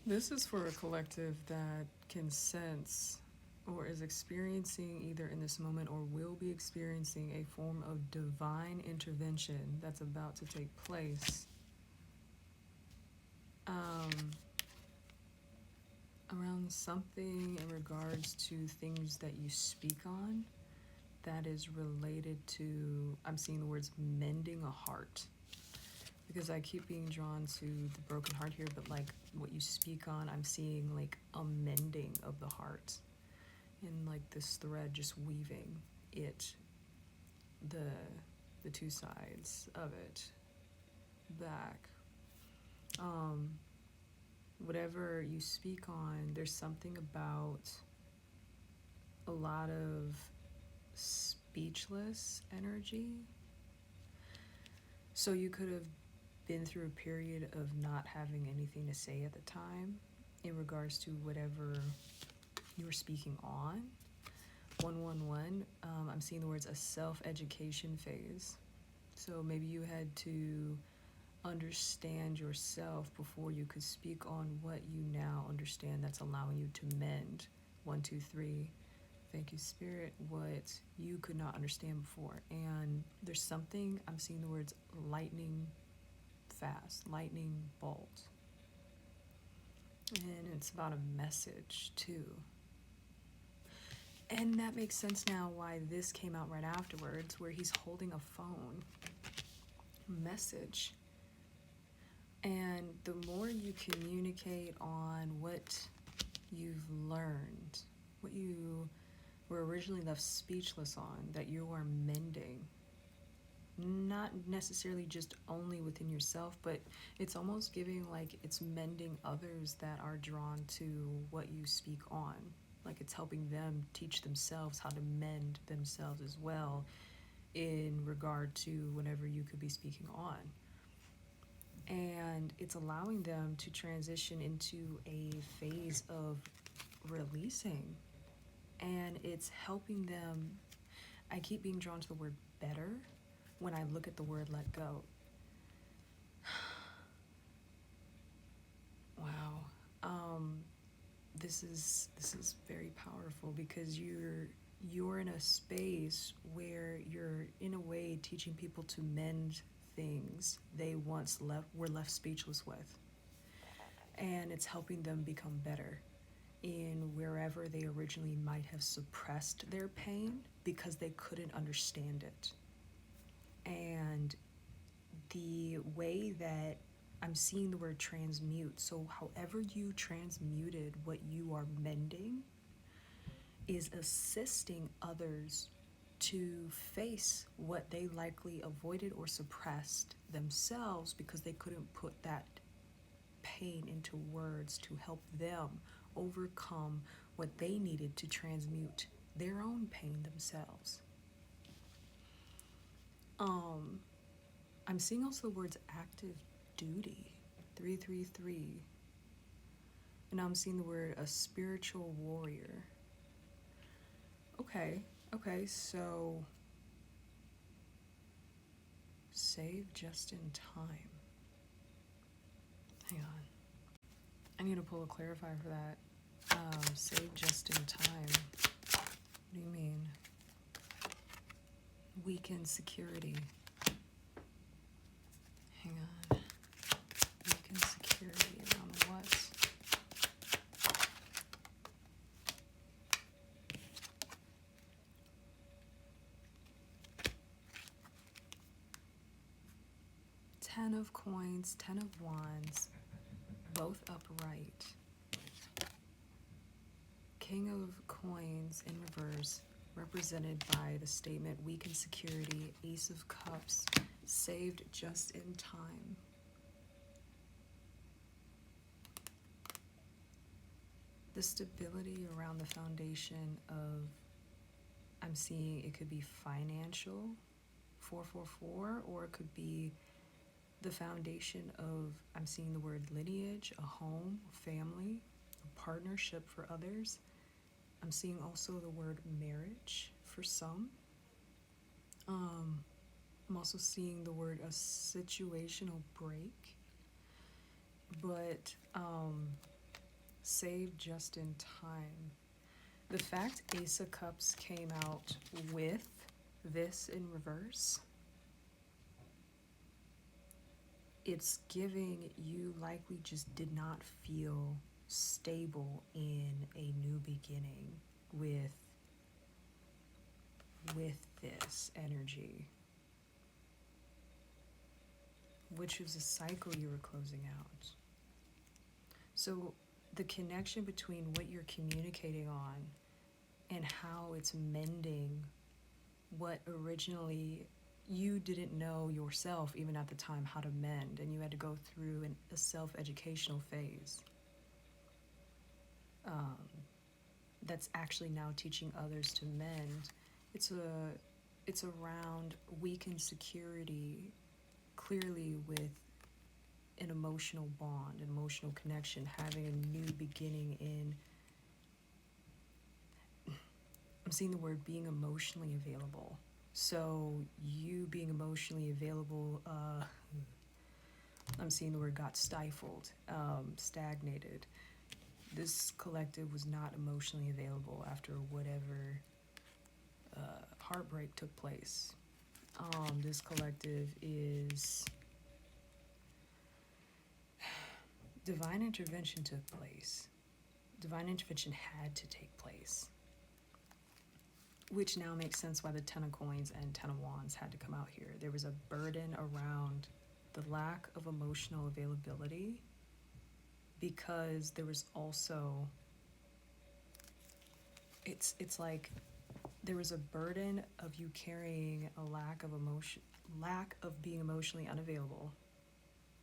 This is for a collective that can sense or is experiencing either in this moment or will be experiencing a form of divine intervention that's about to take place around something in regards to things that you speak on that is related to, I'm seeing the words mending a heart. Because I keep being drawn to the broken heart here, but like what you speak on, I'm seeing like a mending of the heart. And like this thread just weaving it, the two sides of it back. Whatever you speak on, there's something about a lot of speechless energy. So you could have been through a period of not having anything to say at the time in regards to whatever you were speaking on. 111, I'm seeing the words a self-education phase. So maybe you had to understand yourself before you could speak on what you now understand that's allowing you to mend. 123, thank you, Spirit, what you could not understand before. And there's something, I'm seeing the words lightning fast, lightning bolt. And it's about a message too. And that makes sense now why this came out right afterwards, where he's holding a phone message. And the more you communicate on what you've learned, what you were originally left speechless on, that you are mending, not necessarily just only within yourself, but it's almost giving like it's mending others that are drawn to what you speak on. Like it's helping them teach themselves how to mend themselves as well in regard to whatever you could be speaking on. And it's allowing them to transition into a phase of releasing. And it's helping them, I keep being drawn to the word better when I look at the word let go. Wow. This is very powerful because you're in a space where you're in a way teaching people to mend things they once were left speechless with. And it's helping them become better in wherever they originally might have suppressed their pain because they couldn't understand it. And the way that I'm seeing the word transmute, so however you transmuted what you are mending is assisting others to face what they likely avoided or suppressed themselves because they couldn't put that pain into words to help them overcome what they needed to transmute their own pain themselves. I'm seeing also the words active duty, 333. And I'm seeing the word a spiritual warrior. Okay, so save just in time. Hang on. I need to pull a clarifier for that. Save just in time. What do you mean? Weaken security. Hang on. Weaken security around what? Ten of coins, 10 of wands, both upright. King of coins in reverse, represented by the statement weaken security, Ace of Cups, saved just in time. The stability around the foundation of, I'm seeing it could be financial, 444, or it could be the foundation of, I'm seeing the word lineage, a home, a family, a partnership for others. I'm seeing also the word marriage for some. I'm also seeing the word a situational break. But Saved just in time. The fact Ace of Cups came out with this in reverse, it's giving you likely just did not feel stable in a new beginning with this energy, which was a cycle you were closing out. So the connection between what you're communicating on and how it's mending what originally you didn't know yourself, even at the time, how to mend, and you had to go through a self-educational phase. That's actually now teaching others to mend. It's around weakened security, clearly with an emotional bond, an emotional connection, having a new beginning in. I'm seeing the word being emotionally available. So you being emotionally available, I'm seeing the word got stifled, stagnated. This collective was not emotionally available after whatever heartbreak took place. This collective is divine intervention took place. Divine intervention had to take place, which now makes sense why the Ten of Coins and Ten of Wands had to come out here. There was a burden around the lack of emotional availability, because there was also, it's like there was a burden of you carrying a lack of being emotionally unavailable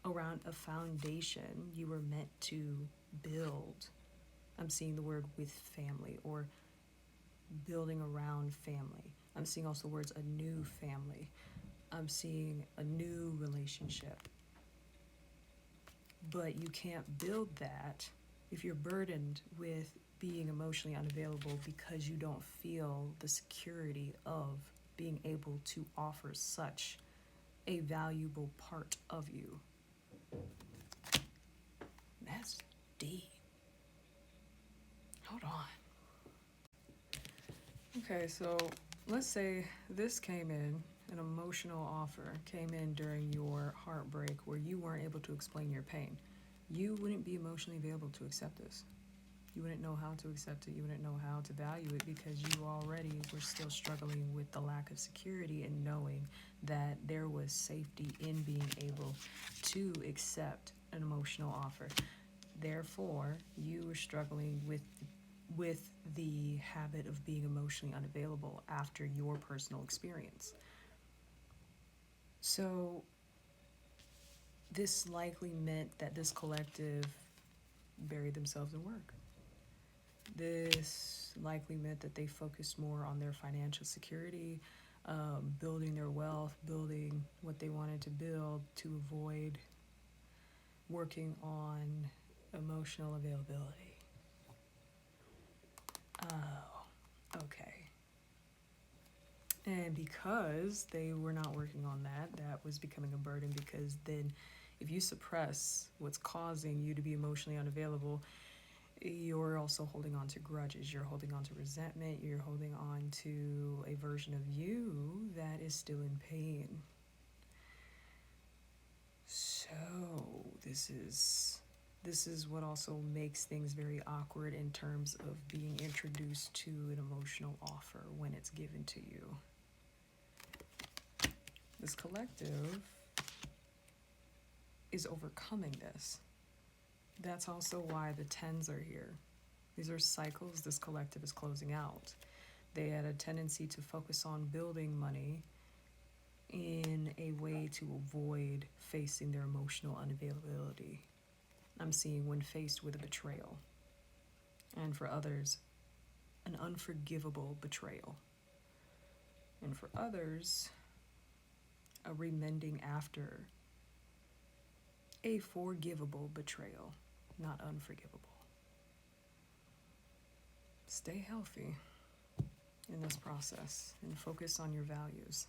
around a foundation you were meant to build. I'm seeing the word with family, or building around family. I'm seeing also words a new family. I'm seeing a new relationship. But you can't build that if you're burdened with being emotionally unavailable, because you don't feel the security of being able to offer such a valuable part of you. That's deep. Hold on. Okay, so let's say this came in, an emotional offer came in during your heartbreak where you weren't able to explain your pain. You wouldn't be emotionally available to accept this. You wouldn't know how to accept it. You wouldn't know how to value it, because you already were still struggling with the lack of security and knowing that there was safety in being able to accept an emotional offer. Therefore, you were struggling with the habit of being emotionally unavailable after your personal experience. So this likely meant that this collective buried themselves in work. This likely meant that they focused more on their financial security, building their wealth, building what they wanted to build, to avoid working on emotional availability. Oh, okay. And because they were not working on that, that was becoming a burden, because then if you suppress what's causing you to be emotionally unavailable, you're also holding on to grudges, you're holding on to resentment, you're holding on to a version of you that is still in pain. So this is what also makes things very awkward in terms of being introduced to an emotional offer when it's given to you. This collective is overcoming this. That's also why the tens are here. These are cycles this collective is closing out. They had a tendency to focus on building money in a way to avoid facing their emotional unavailability. I'm seeing when faced with a betrayal, and for others, an unforgivable betrayal. And for others, a remending after a forgivable betrayal, not unforgivable. Stay healthy in this process and focus on your values.